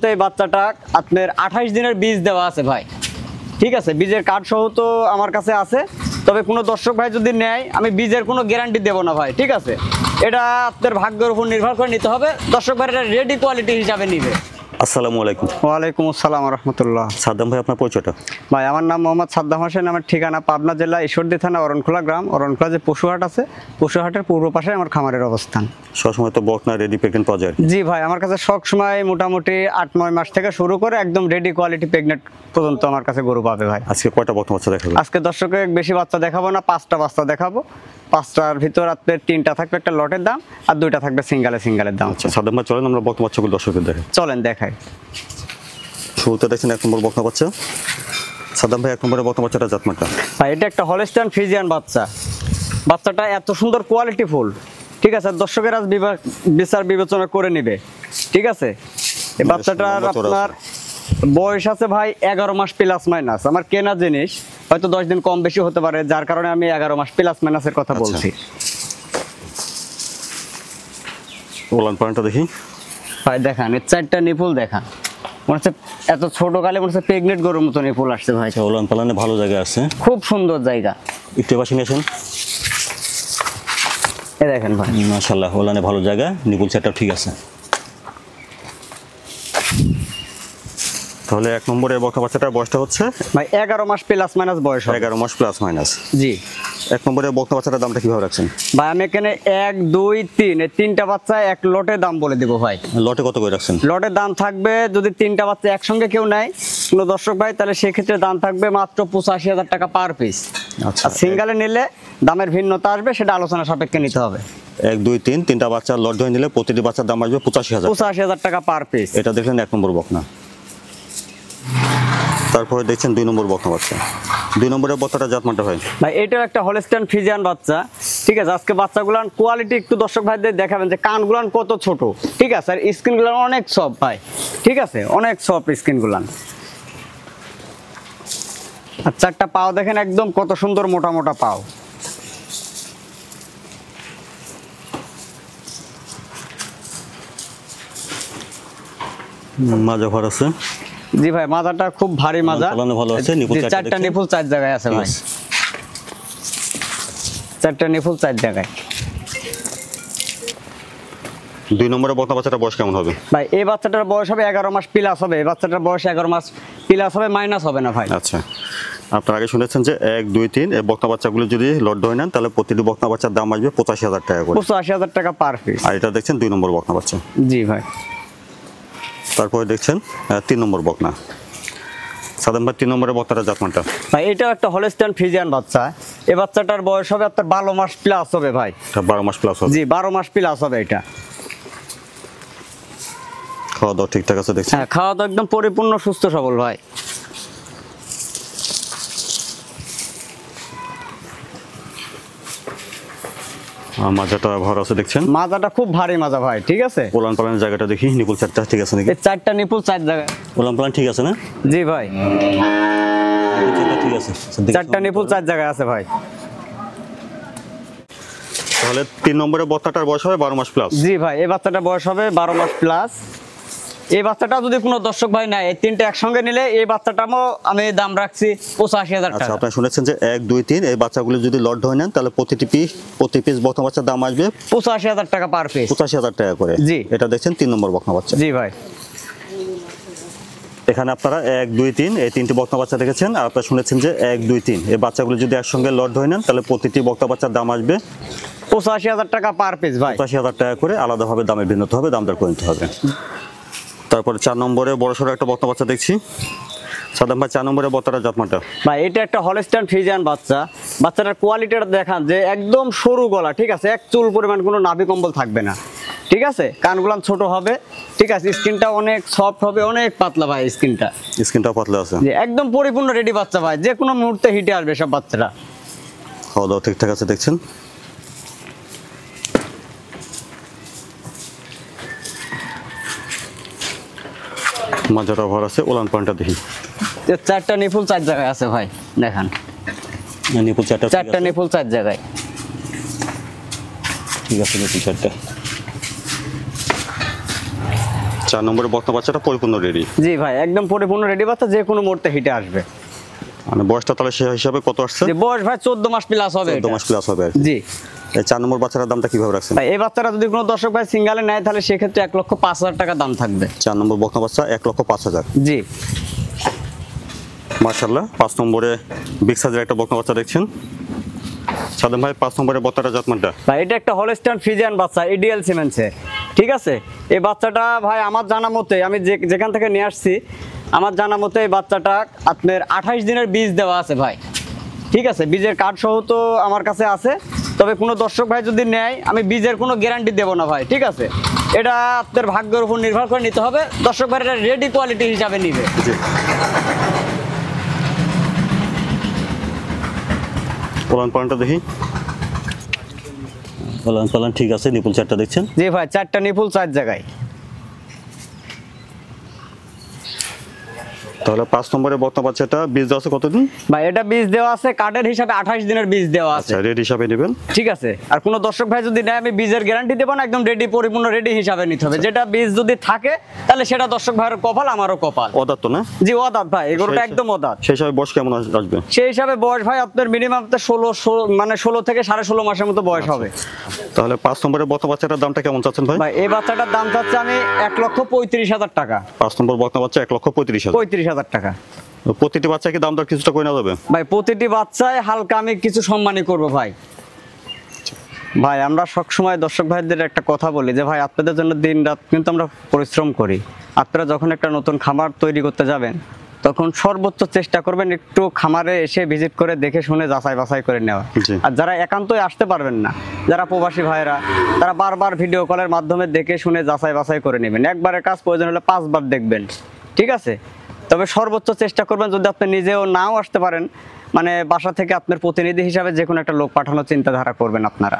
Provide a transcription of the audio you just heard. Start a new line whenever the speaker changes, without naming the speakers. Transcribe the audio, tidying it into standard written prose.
বলতে এই বাচ্চাটা আপনার 28 দিনের বীজ দেওয়া আছে ভাই, ঠিক আছে, বীজের কার্ড সহ তো আমার কাছে আছে। তবে কোনো দর্শক ভাই যদি নেয় আমি বীজের কোনো গ্যারান্টি দেবো না ভাই, ঠিক আছে, এটা আপনার ভাগ্যের উপর নির্ভর করে নিতে হবে। দর্শক ভাই এটা রেডি কোয়ালিটি হিসাবে নিবে।
আসসালামু আলাইকুম।
ওয়ালাইকুম আসসালাম রহমতুল্লাহ।
সাদ্দাম ভাই, আপনার পরিচয়টা?
ভাই আমার নাম মোহাম্মদ সাদ্দাম হোসেন, আমার ঠিকানা পাবনা জেলা ঈশ্বরদী থানা অরণখোলা গ্রাম। অরণখোলা যে পশুহাট আছে, পশুহাটের পূর্ব পাশে আমার খামারের অবস্থান।
সবসময় তো বকনা রেডি প্রেগনেন্ট পাওয়া যায়?
জি ভাই, আমার কাছে সব সময় মোটামুটি 8-9 মাস থেকে শুরু করে একদম রেডি কোয়ালিটি প্রেগনেন্ট পর্যন্ত আমার কাছে গরু পাবে ভাই।
আজকে কয়টা বকনা বাচ্চা দেখাবো?
আজকে দর্শকে বেশি বাচ্চা দেখাবো না, 5টা বাচ্চা দেখাবো। 5টার ভিতর আপনার 3টা থাকবে একটা লটের দাম, আর 2টা থাকবে সিঙ্গেলের দাম।
আচ্ছা সাদ্দাম ভাই, চলেন আমরা বকনা বাচ্চাগুলো দর্শকদের দেখাই।
চলেন দেখাই।
শুরুতে দেখছেন 1 নম্বর বকনা বাচ্চা। সাদ্দাম ভাই, 1 নম্বরের বকনা বাচ্চাটা জাতমানটা?
ভাই এটা একটা হলস্টাইন ফ্রিজিয়ান বাচ্চা। বাচ্চাটা এত সুন্দর কোয়ালিটি ফুল, ঠিক আছে, দর্শকের আজ বিচার বিবেচনা করে নিবে, ঠিক আছে। এই বাচ্চাটার আপনার বয়স আছে ভাই 11 মাস প্লাস মাইনাস। আমার কেনা জিনিস হয়তো 10 দিন কম বেশি হতে পারে, যার কারণে আমি 11 মাস প্লাস মাইনাসের কথা বলছি।
ওলান পালনটা দেখি
ভাই দেখান, এর 4টা নিপুল দেখান, মনে হচ্ছে এত ছোট কালে মনে হচ্ছে প্রেগনেন্ট গরুর মতো নিপুল আসছে ভাই।
ওলান পালনে ভালো জায়গা আছে,
খুব সুন্দর জায়গা।
একটু পাশে নিয়ে আসেন।
এই দেখেন ভাই,
মাশাআল্লাহ, ওলানে ভালো জায়গা, নিপুল সেটটাও ঠিক আছে। তাহলে 1 নম্বরের বকনা বাচ্চাটার বয়সটা হচ্ছে
ভাই 11 মাস প্লাস মাইনাস বয়স হবে।
11 মাস প্লাস মাইনাস।
জি।
1 নম্বরের বকনা বাচ্চাটার দামটা কিভাবে রাখছেন?
ভাই আমি এখানে 1, 2, 3 এই 3টা বাচ্চা এক লটে দাম বলে দেবো ভাই।
লটে কত করে রাখছেন?
লটের দাম থাকবে যদি 3টা বাচ্চা একসঙ্গে কেউ নেয় কোনো দর্শক ভাই, তাহলে সেক্ষেত্রে দাম থাকবে মাত্র 85,000 টাকা পার পিস।
আচ্ছা,
আর সিঙ্গেলে নিলে দামের ভিন্নতা আসবে, সেটা আলোচনা সাপেক্ষে নিতে হবে।
1, 2, 3 3টা বাচ্চা লট ধরে নিলে প্রতিটি বাচ্চার দাম আসবে 85,000।
85,000 টাকা পার পিস।
এটা দেখলেন 1 নম্বর বকনা। তারপরে দেখছেন 2 নম্বর বকনা বাচ্চা। 2 নম্বরের বাচ্চাটা জাতমানটা ভাই?
ভাই এটাও একটা হলস্টাইন ফ্রিজিয়ান বাচ্চা, ঠিক আছে। আজকে বাচ্চাগুলান কোয়ালিটি একটু দর্শক ভাইদের দেখাবেন যে কানগুলান কত ছোট, ঠিক আছে, আর স্কিনগুলান অনেক সফট ভাই, ঠিক আছে, অনেক সফট স্কিনগুলান। আর 4টা পাও দেখেন একদম কত সুন্দর মোটা মোটা পাও।
মাজা ভর আছে?
জি ভাই, মাজাটা খুব ভারী মাজা।
ভালো আছে। নিপুল
4টা নিপুল 4 জায়গায় আছে ভাই। 4টা নিপুল 4 জায়গায়।
2 নম্বরের বকনা বাচ্চাটার বয়স কেমন হবে?
ভাই এই বাচ্চাটার বয়স হবে 11 মাস প্লাস হবে। এই বাচ্চাটার বয়স 11 মাস প্লাস হবে, মাইনাস হবে না ভাই।
আচ্ছা, আপনারা আগে শুনেছেন যে 1, 2, 3 এই বকনা বাচ্চাগুলো যদি লট ধরে নেন তাহলে প্রতিটি বকনা বাচ্চার দাম আসবে 85,000 টাকা করে।
85,000 টাকা পার পিস।
আর এটা দেখছেন 2 নম্বর বকনা বাচ্চা।
জি ভাই।
তারপরে দেখছেন 3 নম্বর বকনা। সাধারণ ভাই 3 নম্বরের বকনাটা জাতমানটা?
ভাই এটাও একটা হলস্টাইন ফ্রিজিয়ান বাচ্চা। এই বাচ্চাটার বয়স হবে আপনার 12 মাস প্লাস হবে ভাই।
এটা 12 মাস প্লাস হবে?
জি 12 মাস প্লাস হবে এটা।
খাওয়া দাওয়া ঠিকঠাক আছে দেখছেন?
হ্যাঁ, খাওয়া দাওয়া একদম পরিপূর্ণ সুস্থ সবল ভাই।
মাজাটা ভর আছে দেখছেন?
মাজাটা খুব ভারী মাজা ভাই, ঠিক আছে।
ওলান পালানের জায়গাটা দেখি, নিপুল 4টা ঠিক আছে নাকি?
এই 4টা নিপুল 4 জায়গায়।
ওলান পালান ঠিক আছে না?
জি ভাই,
ঠিক আছে।
4টা নিপুল 4 জায়গায় আছে ভাই।
তাহলে 3 নম্বরের বকনাটার বয়স হবে 12 মাস প্লাস?
জি ভাই, এই বাচ্চাটার বয়স হবে 12 মাস প্লাস। এই বাচ্চাটা যদি কোনো দর্শক ভাই নেয়, এই 3টা একসঙ্গে নিলে এই বাচ্চাটাও আমি দাম রাখছি 85,000
আচ্ছা,
টাকা।
আপনারা শুনেছেন যে 1, 2, 3 এই বাচ্চাগুলো যদি লট ধরে নেন তাহলে প্রতি পিস বকনা বাচ্চার দাম আসবে
85,000 টাকা পার পিস।
85,000 টাকা করে।
জি।
এটা দেখছেন 3 নম্বর বকনা বাচ্চা।
জি ভাই।
এখানে আপনারা 1, 2, 3 এই 3টি বকনা বাচ্চা দেখেছেন। আর আপনারা শুনেছেন যে 1, 2, 3 এই বাচ্চাগুলো যদি একসঙ্গে লট ধরে নেন তাহলে প্রতিটি বকনা বাচ্চার দাম আসবে
85,000 টাকা পার পিস ভাই।
85,000 টাকা করে। আলাদাভাবে দামের ভিন্নতা হবে, দাম দর করে নিতে হবে। তারপরে 4 নম্বরে বড়সড় একটা বকনা বাচ্চা দেখছি। সাদ্দাম ভাই 4 নম্বরের বকনাটা জাতমানটা?
ভাই এটা একটা হলস্টাইন ফ্রিজিয়ান বাচ্চা। বাচ্চাটার কোয়ালিটিটা দেখান যে একদম সরু গলা, ঠিক আছে, এক চুল পরিমাণ কোনো নাভি কম্বল থাকবে না, ঠিক আছে। কানগুলান ছোট হবে, ঠিক আছে। স্কিনটা অনেক সফট হবে, অনেক পাতলা ভাই
স্কিনটাও পাতলা আছে।
যে একদম পরিপূর্ণ রেডি বাচ্চা ভাই, যে কোনো মুহূর্তে হিটে আসবে সব বাচ্চারা।
খাওয়া দাওয়া ঠিকঠাক আছে দেখছেন? মাজাটা ভর আছে। ওলান পালনটা দেখি।
4টা নিপুল 4 জায়গায় আছে ভাই, দেখান।
নিপুল
4টা নিপুল 4 জায়গায়।
ঠিক আছে, নিপুল 4টা। 4 নম্বরের বকনা বাচ্চাটা পরিপূর্ণ রেডি।
জি ভাই, একদম পরিপূর্ণ রেডি বাচ্চা, যে কোনো মুহূর্তে হিটে আসবে।
মানে বয়সটা তাহলে সে হিসাবে কত আসছে?
যে বয়স ভাই 14 মাস প্লাস হবে।
14 মাস প্লাস হবে আর কি।
জি।
এই 4 নম্বর বাচ্চাটার দামটা কিভাবে রাখছেন?
ভাই এই বাচ্চাটা যদি কোনো দর্শক ভাই সিঙ্গেলে নেয় তাহলে সেক্ষেত্রে 1,05,000 টাকা দাম থাকবে।
4 নম্বর বকনা বাচ্চা 1,05,000।
জি।
মাশাআল্লাহ। 5 নম্বরে বিগ সাইজের একটা বকনা বাচ্চা দেখছেন। সাদেম ভাই 5 নম্বরের বত্তাটা জাতমানটা?
ভাই এটা একটা হলস্টাইন ফ্রিজিয়ান বাচ্চা, এডিএল সিমেন্সে। ঠিক আছে, এই বাচ্চাটা ভাই আমার জানা মতে, আমি যেখান থেকে নিয়ে আসছি, আমার জানা মতে এই বাচ্চাটা আপনার 28 দিনের বীজ দেওয়া আছে ভাই। ঠিক আছে, বীজের কার্ড সহ তো আমার কাছে আছে। তবে কোনো দর্শক ভাই যদি নেয়, আমি বীজের কোনো গ্যারান্টি দেবো না ভাই। ঠিক আছে, এটা আপনার ভাগ্যের উপর নির্ভর করে নিতে হবে। দর্শক ভাই এটা রেডি কোয়ালিটি হিসাবে নিবে।
জি। ওলান পালানটা দেখি। ওলান পালান ঠিক আছে, নিপুল চারটা দেখছেন?
জি ভাই, 4টা নিপুল 4 জায়গায়।
তাহলে 5 নম্বরে বকনা বাচ্চাটা বীজ দেওয়া আছে কতদিন?
ভাই এটা বীজ দেওয়া আছে কার্ডের হিসাবে 28 দিনের বীজ দেওয়া আছে।
আচ্ছা, রেড হিসাবে নেবেন।
ঠিক আছে, আর কোনো দর্শক ভাই যদি নেয়, আমি বীজের গ্যারান্টি দেবো না, একদম রেডি, পরিপূর্ণ রেডি হিসাবে নিতে হবে। যেটা বীজ যদি থাকে তাহলে সেটা দর্শক ভাইয়ের কপাল, আমারও কপাল।
অদাত তো না?
জি ওদাত ভাই, এগুলোটা একদম ওদাত।
সেই হিসাবে বয়স কেমন আসবে?
সেই হিসাবে বয়স ভাই আপনার মিনিমাম 16 থেকে 16.5 মাসের মতো বয়স হবে।
তাহলে 5 নম্বরের বকনা বাচ্চাটার দামটা কেমন চাচ্ছেন ভাই?
ভাই এই বাচ্চাটার দাম চাচ্ছে আমি 1,35,000 টাকা।
5 নম্বর বকনা বাচ্চা 1,35,000।
35,000 টাকা।
প্রতিটি বাচ্চাকে দাম দর কিছুটা করে নেওয়া যাবে?
ভাই প্রতিটি বাচ্চায় হালকা আমি কিছু সম্মানই করব ভাই। ভাই আমরা সবসময় দর্শক ভাইদের একটা কথা বলি যে ভাই আপনাদের জন্য দিন রাত কিন্তু আমরা পরিশ্রম করি। আপনারা যখন একটা নতুন খামার তৈরি করতে যাবেন, তখন সর্বোচ্চ চেষ্টা করবেন একটু খামারে এসে ভিজিট করে দেখে শুনে যাচাই বাছাই করে নেওয়া।
জি।
আর যারা একান্তই আসতে পারবেন না, যারা প্রবাসী ভাইরা, তারা বারবার ভিডিও কলের মাধ্যমে দেখে শুনে যাচাই বাছাই করে নেবেন। একবারের কাজ প্রয়োজন হলে 5 বার দেখবেন। ঠিক আছে, তবে সর্বোচ্চ চেষ্টা করবেন, যদি আপনি নিজেও নাও আসতে পারেন, মানে বাসা থেকে আপনার প্রতিনিধি হিসাবে যে কোনো একটা লোক পাঠানোর চিন্তাধারা করবেন আপনারা।